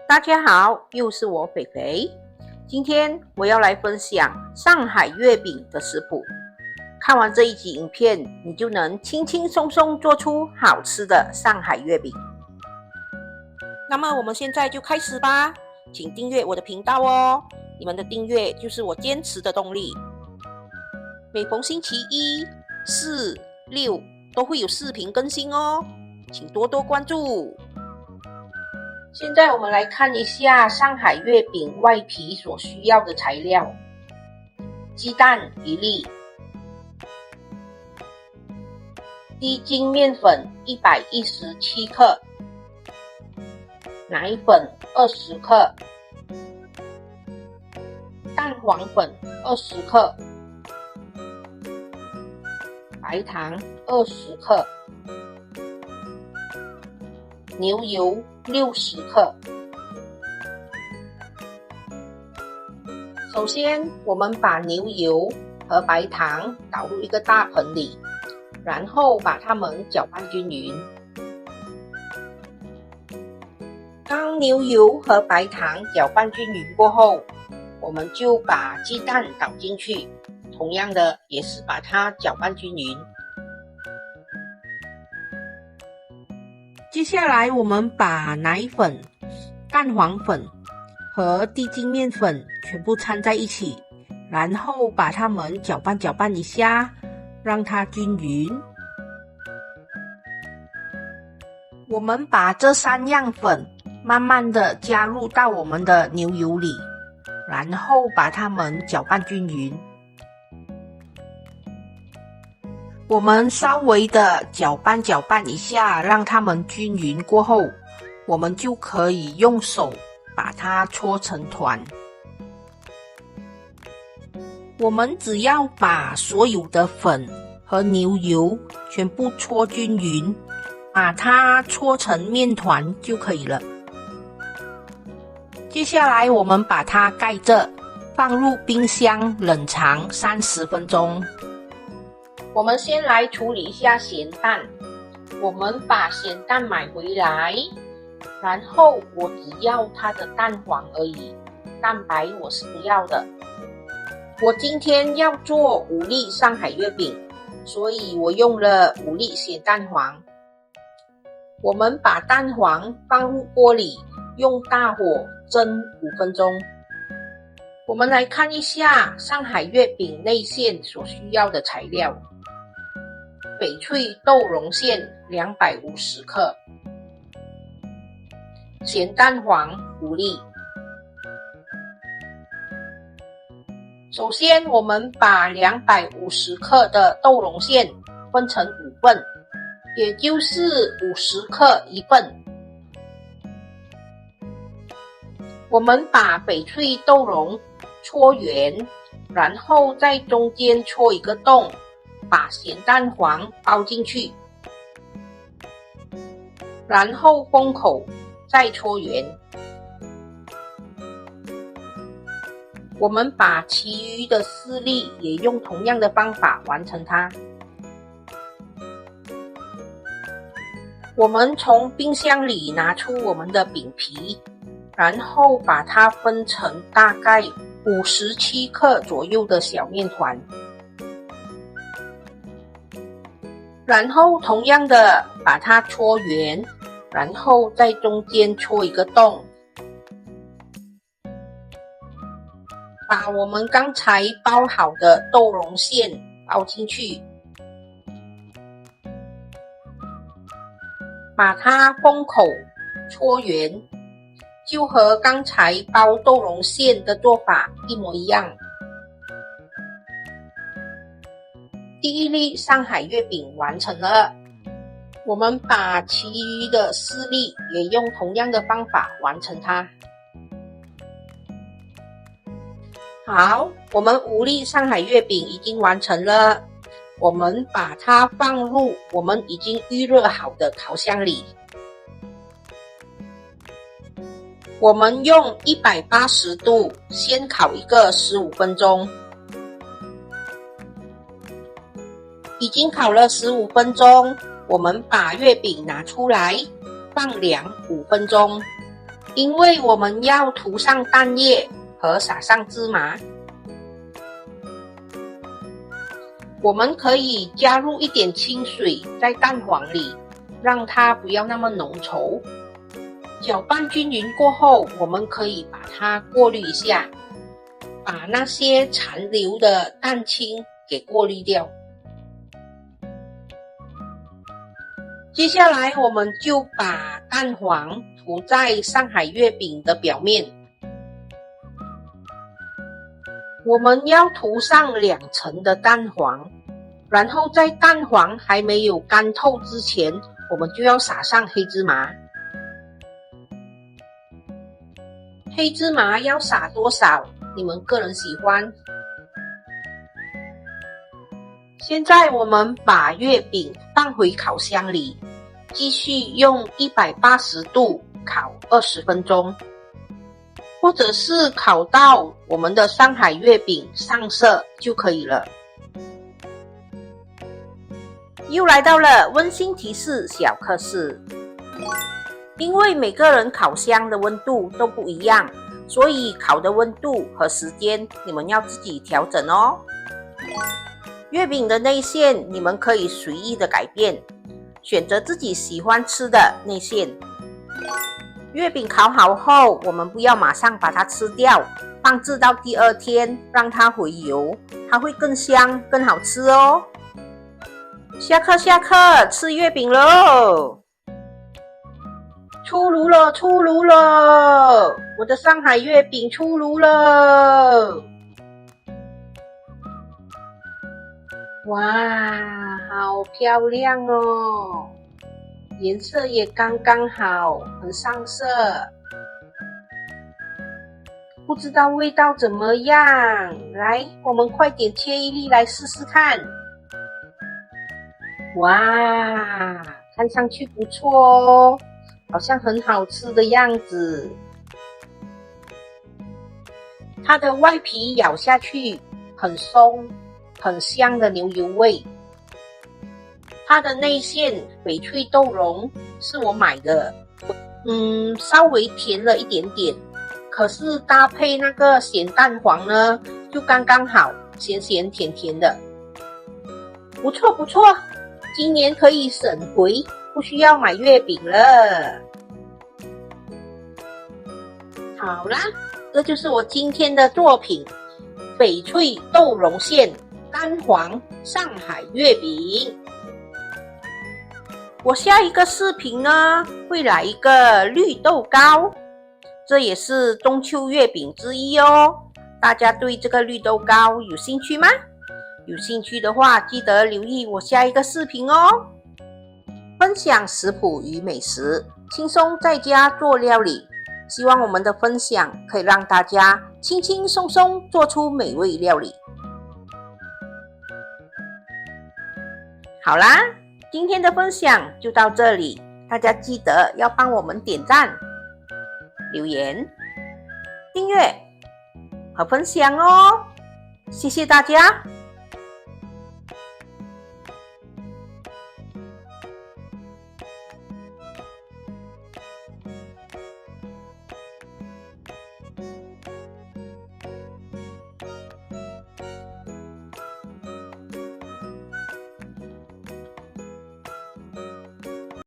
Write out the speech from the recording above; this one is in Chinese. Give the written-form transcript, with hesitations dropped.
大家好，又是我肥肥。今天我要来分享上海月饼的食谱。看完这一集影片，你就能轻轻松松做出好吃的上海月饼。那么我们现在就开始吧，请订阅我的频道哦，你们的订阅就是我坚持的动力。每逢星期一、四、六都会有视频更新哦，请多多关注。现在我们来看一下上海月饼外皮所需要的材料：鸡蛋1粒，低筋面粉117克，奶粉20克，蛋黄粉20克，白糖20克，牛油60克。首先，我们把牛油和白糖倒入一个大盆里，然后把它们搅拌均匀。当牛油和白糖搅拌均匀过后，我们就把鸡蛋倒进去，同样的也是把它搅拌均匀。接下来我们把奶粉、蛋黄粉和低筋面粉全部掺在一起，然后把它们搅拌一下，让它均匀。我们把这3样粉慢慢的加入到我们的牛油里，然后把它们搅拌均匀。我们稍微的搅拌一下，让它们均匀过后，我们就可以用手把它搓成团。我们只要把所有的粉和牛油全部搓均匀，把它搓成面团就可以了。接下来我们把它盖着，放入冰箱冷藏30分钟。我们先来处理一下咸蛋。我们把咸蛋买回来，然后我只要它的蛋黄而已，蛋白我是不要的。我今天要做5粒上海月饼，所以我用了5粒咸蛋黄。我们把蛋黄放入锅里，用大火蒸5分钟。我们来看一下上海月饼内馅所需要的材料：翡翠豆蓉馅250克，咸蛋黄5粒。首先，我们把250克的豆蓉馅分成5份，也就是50克一份。我们把翡翠豆蓉搓圆，然后在中间戳一个洞，把咸蛋黄包进去，然后封口，再搓圆。我们把其余的4粒也用同样的方法完成它。我们从冰箱里拿出我们的饼皮，然后把它分成大概57克左右的小面团，然后同样的把它搓圆，然后在中间戳一个洞，把我们刚才包好的豆蓉馅包进去，把它封口搓圆，就和刚才包豆蓉馅的做法一模一样。第1粒上海月饼完成了，我们把其余的4粒也用同样的方法完成它。好，我们5粒上海月饼已经完成了，我们把它放入我们已经预热好的烤箱里。我们用180度先烤一个15分钟。已经烤了15分钟，我们把月饼拿出来放凉5分钟。因为我们要涂上蛋液和撒上芝麻。我们可以加入一点清水在蛋黄里，让它不要那么浓稠。搅拌均匀过后，我们可以把它过滤一下，把那些残留的蛋清给过滤掉。接下来我们就把蛋黄涂在上海月饼的表面。我们要涂上2层的蛋黄，然后在蛋黄还没有干透之前，我们就要撒上黑芝麻。黑芝麻要撒多少，你们个人喜欢。现在我们把月饼放回烤箱里，继续用180度烤20分钟，或者是烤到我们的上海月饼上色就可以了。又来到了温馨提示小课室。因为每个人烤箱的温度都不一样，所以烤的温度和时间你们要自己调整哦。月饼的内馅你们可以随意的改变，选择自己喜欢吃的内馅。月饼烤好后，我们不要马上把它吃掉，放置到第2天让它回油，它会更香更好吃哦。下课，吃月饼喽！出炉了，我的上海月饼出炉了！哇，好漂亮哦，颜色也刚刚好，很上色。不知道味道怎么样？来，我们快点切一粒来试试看。哇，看上去不错哦，好像很好吃的样子。它的外皮咬下去很松，很香的牛油味。它的内馅翡翠豆蓉是我买的，稍微甜了一点点，可是搭配那个咸蛋黄呢，就刚刚好，咸咸甜甜的，不错，今年可以省回，不需要买月饼了。好啦，这就是我今天的作品，翡翠豆蓉馅蛋黄上海月饼。我下一个视频呢，会来一个绿豆糕，这也是中秋月饼之一哦。大家对这个绿豆糕有兴趣吗？有兴趣的话，记得留意我下一个视频哦。分享食谱与美食，轻松在家做料理。希望我们的分享可以让大家轻轻松松做出美味料理。好啦，今天的分享就到这里，大家记得要帮我们点赞、留言、订阅和分享哦，谢谢大家。